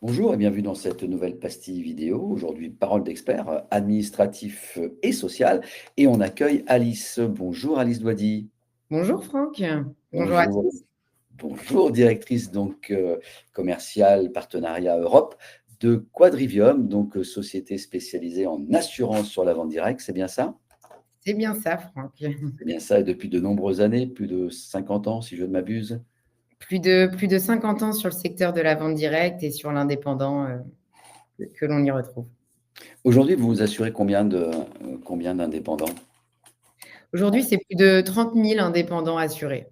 Bonjour et bienvenue dans cette nouvelle pastille vidéo. Aujourd'hui, parole d'expert administratif et social. Et on accueille Alice. Bonjour Alice Douady. Bonjour Franck, bonjour à Bonjour. tous. Bonjour, directrice commerciale partenariat Europe de Quadrivium, société spécialisée en assurance sur la vente directe. C'est bien ça? C'est bien ça Franck. C'est bien ça, et depuis de nombreuses années, plus de 50 ans si je ne m'abuse. Plus de 50 ans sur le secteur de la vente directe et sur l'indépendant, que l'on y retrouve. Aujourd'hui, vous vous assurez combien d'indépendants? Aujourd'hui, c'est plus de 30 000 indépendants assurés.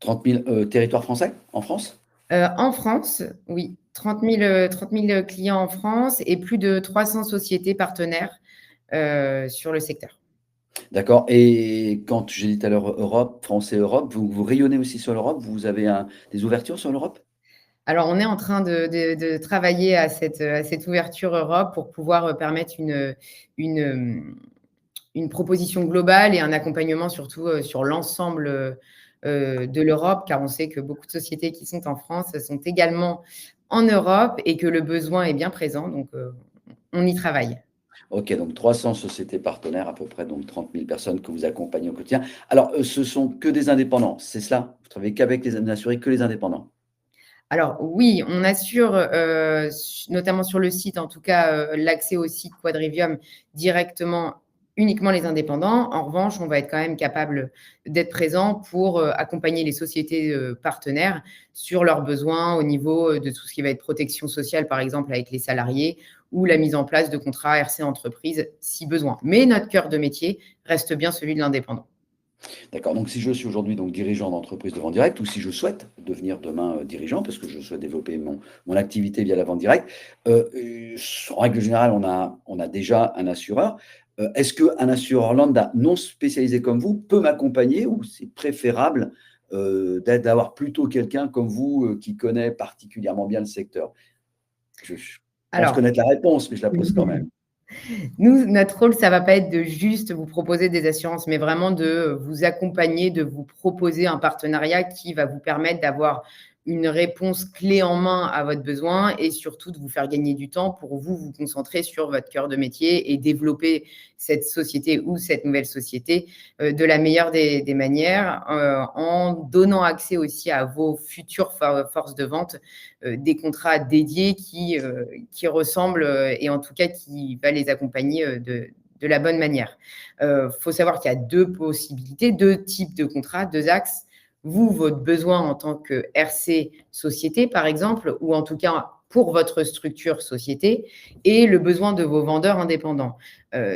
30 000 territoires français, en France? En France, oui, 30 000 clients en France et plus de 300 sociétés partenaires, sur le secteur. D'accord, et quand j'ai dit tout à l'heure Europe, France et Europe, vous rayonnez aussi sur l'Europe? Vous avez des ouvertures sur l'Europe? Alors, on est en train de travailler à cette ouverture Europe pour pouvoir, permettre une, une proposition globale et un accompagnement surtout, sur l'ensemble, de l'Europe, car on sait que beaucoup de sociétés qui sont en France sont également en Europe et que le besoin est bien présent, donc on y travaille. OK, donc 300 sociétés partenaires à peu près, donc 30 000 personnes que vous accompagnez au quotidien. Alors, ce sont que des indépendants, c'est cela? Vous travaillez qu'avec les assurés, que les indépendants? Alors oui, on assure, notamment sur le site en tout cas, l'accès au site Quadrivium directement, uniquement les indépendants. En revanche, on va être quand même capable d'être présent pour, accompagner les sociétés, partenaires sur leurs besoins au niveau, de tout ce qui va être protection sociale, par exemple avec les salariés ou la mise en place de contrats RC entreprise si besoin. Mais notre cœur de métier reste bien celui de l'indépendant. D'accord, donc si je suis aujourd'hui donc dirigeant d'entreprise de vente directe, ou si je souhaite devenir demain, dirigeant parce que je souhaite développer mon activité via la vente directe, en règle générale, on a déjà un assureur. Est-ce qu'un assureur lambda non spécialisé comme vous peut m'accompagner, ou c'est préférable, d'avoir plutôt quelqu'un comme vous, qui connaît particulièrement bien le secteur? Je pense Alors connaître la réponse, mais je la pose quand même. nous, notre rôle, ça va pas être de juste vous proposer des assurances, mais vraiment de vous accompagner, de vous proposer un partenariat qui va vous permettre d'avoir une réponse clé en main à votre besoin et surtout de vous faire gagner du temps pour vous, vous concentrer sur votre cœur de métier et développer cette société ou cette nouvelle société, de la meilleure des manières, en donnant accès aussi à vos futures forces de vente, des contrats dédiés qui ressemblent, et en tout cas qui va les accompagner, de la bonne manière. Faut savoir qu'il y a 2 possibilités, 2 types de contrats, 2 axes. Vous, votre besoin en tant que RC société, par exemple, ou en tout cas pour votre structure société, et le besoin de vos vendeurs indépendants.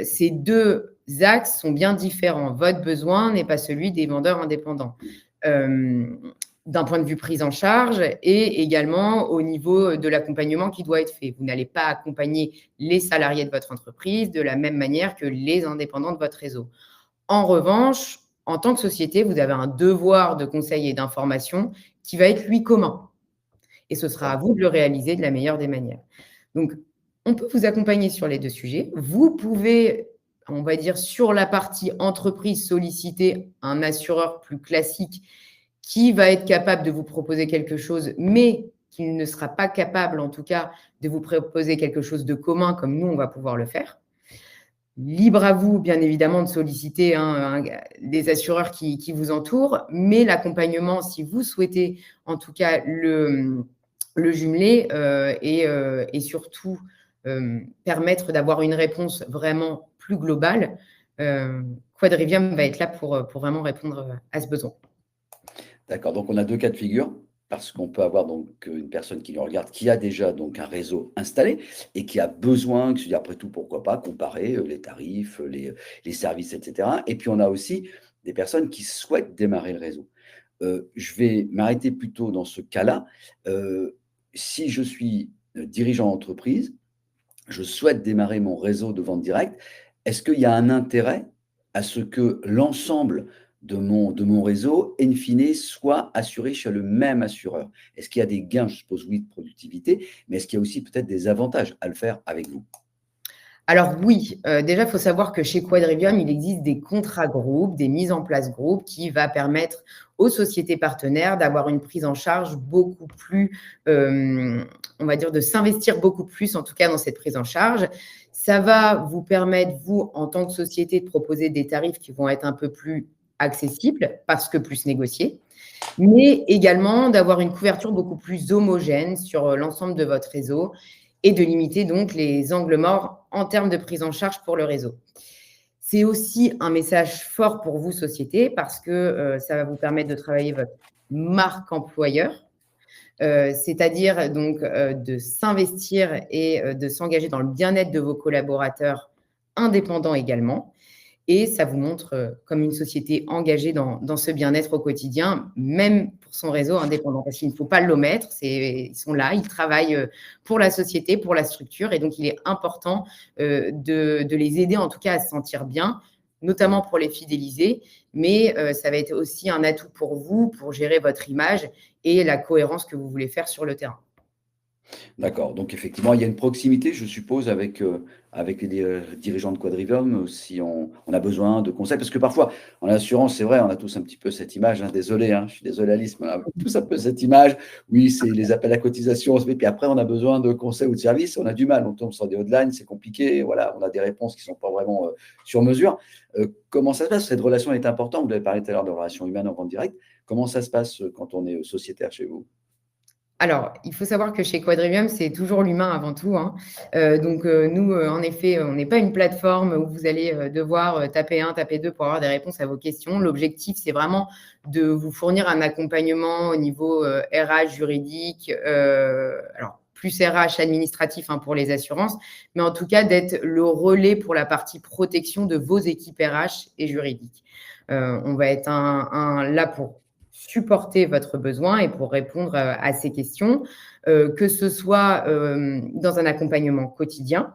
Ces 2 axes sont bien différents. Votre besoin n'est pas celui des vendeurs indépendants. Hem D'un point de vue prise en charge et également au niveau de l'accompagnement qui doit être fait. Vous n'allez pas accompagner les salariés de votre entreprise de la même manière que les indépendants de votre réseau. En revanche, en tant que société, vous avez un devoir de conseil et d'information qui va être lui commun et ce sera à D'accord. vous de le réaliser de la meilleure des manières. Donc, on peut vous accompagner sur les 2 sujets. Vous pouvez, on va dire, sur la partie entreprise, solliciter un assureur plus classique qui va être capable de vous proposer quelque chose, mais qui ne sera pas capable, en tout cas, de vous proposer quelque chose de commun comme nous, on va pouvoir le faire. Libre à vous, bien évidemment, de solliciter des assureurs qui vous entourent, mais l'accompagnement, si vous souhaitez, en tout cas, le jumeler et surtout permettre d'avoir une réponse vraiment plus globale, Quadrivium va être là pour vraiment répondre à ce besoin. D'accord, donc on a 2 cas de figure, parce qu'on peut avoir une personne qui nous regarde, qui a déjà donc un réseau installé et qui a besoin, qui se dit: «Après tout, pourquoi pas comparer, les tarifs, les services» et cetera. Et puis on a aussi des personnes qui souhaitent démarrer le réseau. Je vais m'arrêter plutôt dans ce cas-là. Si je suis, dirigeant d'entreprise, je souhaite démarrer mon réseau de vente directe. Est-ce qu'il y a un intérêt à ce que l'ensemble de mon réseau, in fine, soit assuré chez le même assureur? Est-ce qu'il y a des gains? Je suppose oui, de productivité, mais est-ce qu'il y a aussi peut-être des avantages à le faire avec vous? Alors oui, déjà, il faut savoir que chez Quadrivium, il existe des contrats groupes, des mises en place groupes qui va permettre aux sociétés partenaires d'avoir une prise en charge beaucoup plus, on va dire, de s'investir beaucoup plus, en tout cas, dans cette prise en charge. Ça va vous permettre, vous, en tant que société, de proposer des tarifs qui vont être un peu plus accessibles parce que plus négociés, mais également d'avoir une couverture beaucoup plus homogène sur l'ensemble de votre réseau et de limiter donc les angles morts en termes de prise en charge pour le réseau. C'est aussi un message fort pour vous, société, parce que ça va vous permettre de travailler votre marque employeur, c'est-à-dire donc de s'investir et de s'engager dans le bien-être de vos collaborateurs indépendants également. Et ça vous montre comme une société engagée dans ce bien-être au quotidien, même pour son réseau indépendant. Parce qu'il ne faut pas l'omettre, ils sont là, ils travaillent pour la société, pour la structure. Et donc, il est important de les aider, en tout cas, à se sentir bien, notamment pour les fidéliser. Mais ça va être aussi un atout pour vous, pour gérer votre image et la cohérence que vous voulez faire sur le terrain. D'accord, donc effectivement, il y a une proximité, je suppose, avec les dirigeants de Quadrivium, si on a besoin de conseils. Parce que parfois, en assurance, c'est vrai, on a tous un petit peu cette image, hein, désolé, hein, je suis désolé Alice, mais on a tous un peu cette image. Oui, c'est les appels à cotisation, on se met, puis après, on a besoin de conseils ou de services, on a du mal, on tombe sur des hotlines, c'est compliqué, voilà, on a des réponses qui ne sont pas vraiment sur mesure. Comment ça se passe? Cette relation est importante, vous avez parlé tout à l'heure de relation humaine en vente directe. Comment ça se passe quand on est sociétaire chez vous? Alors, il faut savoir que chez Quadrivium, c'est toujours l'humain avant tout, hein. Donc, nous, en effet, on n'est pas une plateforme où vous allez devoir taper 1, taper 2 pour avoir des réponses à vos questions. L'objectif, c'est vraiment de vous fournir un accompagnement au niveau RH juridique, alors plus RH administratif, hein, pour les assurances, mais en tout cas d'être le relais pour la partie protection de vos équipes RH et juridiques. On va être là pour supporter votre besoin et pour répondre à ces questions, que ce soit dans un accompagnement quotidien,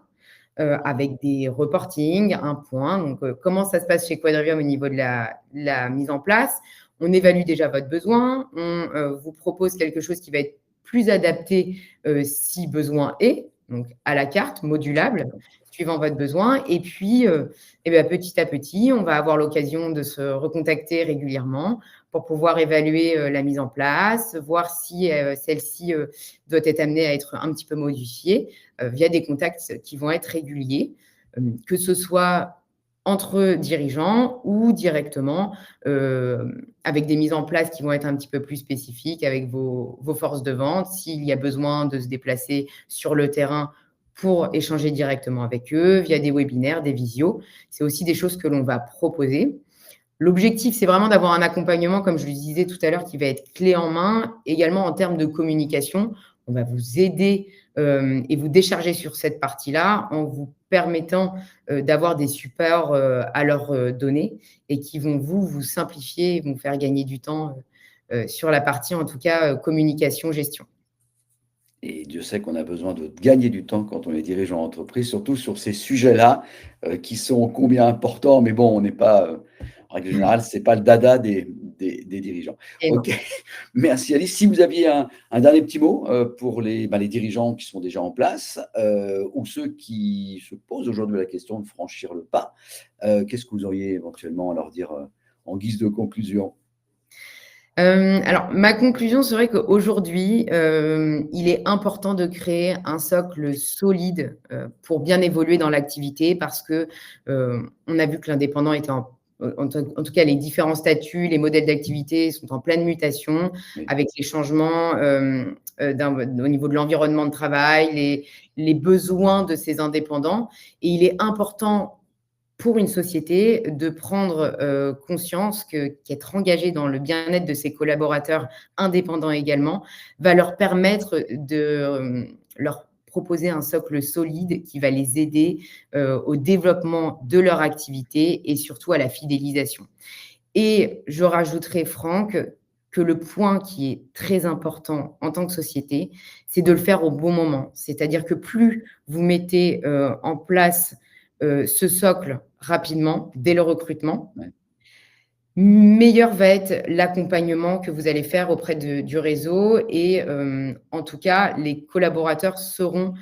avec des reportings, un point. Donc, comment ça se passe chez Quadrivium au niveau de la mise en place? On évalue déjà votre besoin, on vous propose quelque chose qui va être plus adapté si besoin est, donc à la carte, modulable, suivant votre besoin. Et puis, eh bien, petit à petit, on va avoir l'occasion de se recontacter régulièrement pour pouvoir évaluer la mise en place, voir si celle-ci doit être amenée à être un petit peu modifiée via des contacts qui vont être réguliers, que ce soit entre dirigeants ou directement avec des mises en place qui vont être un petit peu plus spécifiques avec vos forces de vente, s'il y a besoin de se déplacer sur le terrain pour échanger directement avec eux via des webinaires, des visios. C'est aussi des choses que l'on va proposer. L'objectif, c'est vraiment d'avoir un accompagnement, comme je le disais tout à l'heure, qui va être clé en main. Également, en termes de communication, on va vous aider et vous décharger sur cette partie-là en vous permettant d'avoir des supports à leur donner et qui vont vous simplifier et vous faire gagner du temps sur la partie, en tout cas, communication, gestion. Et Dieu sait qu'on a besoin de gagner du temps quand on est dirigeant d'entreprise, surtout sur ces sujets-là, qui sont combien importants, mais bon, on n'est pas, en règle générale, c'est pas le dada des dirigeants. Et non. OK, merci Alice. Si vous aviez un dernier petit mot, pour les dirigeants qui sont déjà en place, ou ceux qui se posent aujourd'hui la question de franchir le pas, qu'est-ce que vous auriez éventuellement à leur dire, en guise de conclusion? Alors ma conclusion serait qu'aujourd'hui, il est important de créer un socle solide, pour bien évoluer dans l'activité parce que, on a vu que l'indépendant était en tout cas les différents statuts, les modèles d'activité sont en pleine mutation Oui, avec les changements, au niveau de l'environnement de travail, les besoins de ces indépendants et il est important pour une société de prendre conscience qu'être engagé dans le bien-être de ses collaborateurs indépendants également va leur permettre de leur proposer un socle solide qui va les aider au développement de leur activité et surtout à la fidélisation. Et je rajouterai, Franck, que le point qui est très important en tant que société, c'est de le faire au bon moment. C'est-à-dire que plus vous mettez en place ce socle rapidement, dès le recrutement, ouais. meilleur va être l'accompagnement que vous allez faire auprès du réseau et en tout cas, les collaborateurs seront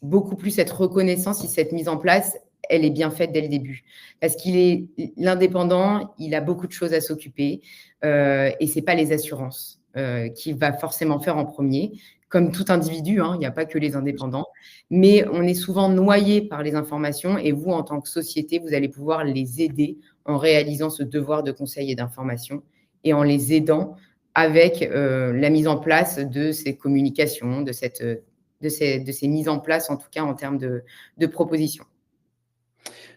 beaucoup plus être reconnaissant si cette mise en place, elle est bien faite dès le début. Parce qu'il est l'indépendant, il a beaucoup de choses à s'occuper et ce n'est pas les assurances qu'il va forcément faire en premier. Comme tout individu, hein, il n'y a pas que les indépendants, mais on est souvent noyé par les informations et vous, en tant que société, vous allez pouvoir les aider en réalisant ce devoir de conseil et d'information et en les aidant avec la mise en place de ces communications, de ces mises en place, en tout cas en termes de propositions.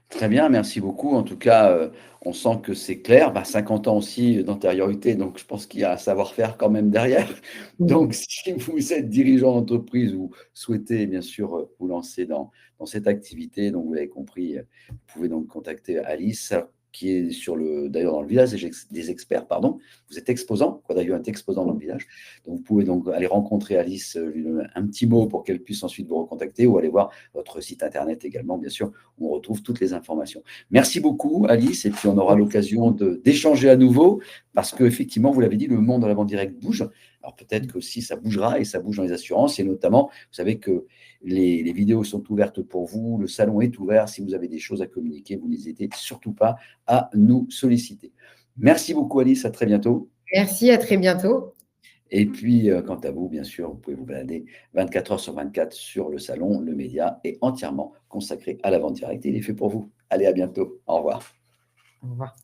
Très bien, merci beaucoup. En tout cas, on sent que c'est clair. 50 ans aussi d'antériorité, donc je pense qu'il y a un savoir-faire quand même derrière. Mmh. Donc si vous êtes dirigeant d'entreprise ou souhaitez bien sûr, vous lancer dans cette activité, donc vous l'avez compris, vous pouvez donc contacter Alice, qui est d'ailleurs dans le village des experts, pardon. Vous êtes exposant, quoi d'ailleurs, êtes exposant dans le village. Donc vous pouvez donc aller rencontrer Alice, lui donner un petit mot pour qu'elle puisse ensuite vous recontacter ou aller voir votre site internet également, bien sûr, où on retrouve toutes les informations. Merci beaucoup, Alice, et puis on aura l'occasion d'échanger à nouveau, parce qu'effectivement, vous l'avez dit, le monde de la vente directe bouge. Alors peut-être que aussi ça bougera, et ça bouge dans les assurances, et notamment, vous savez que les vidéos sont ouvertes pour vous, le salon est ouvert. Si vous avez des choses à communiquer, vous n'hésitez surtout pas à nous solliciter. Merci beaucoup, Alice, à très bientôt. Merci, à très bientôt. Et puis, quant à vous, bien sûr, vous pouvez vous balader 24 heures sur 24 sur le salon. Le média est entièrement consacré à la vente directe et il est fait pour vous. Allez, à bientôt. Au revoir. Au revoir.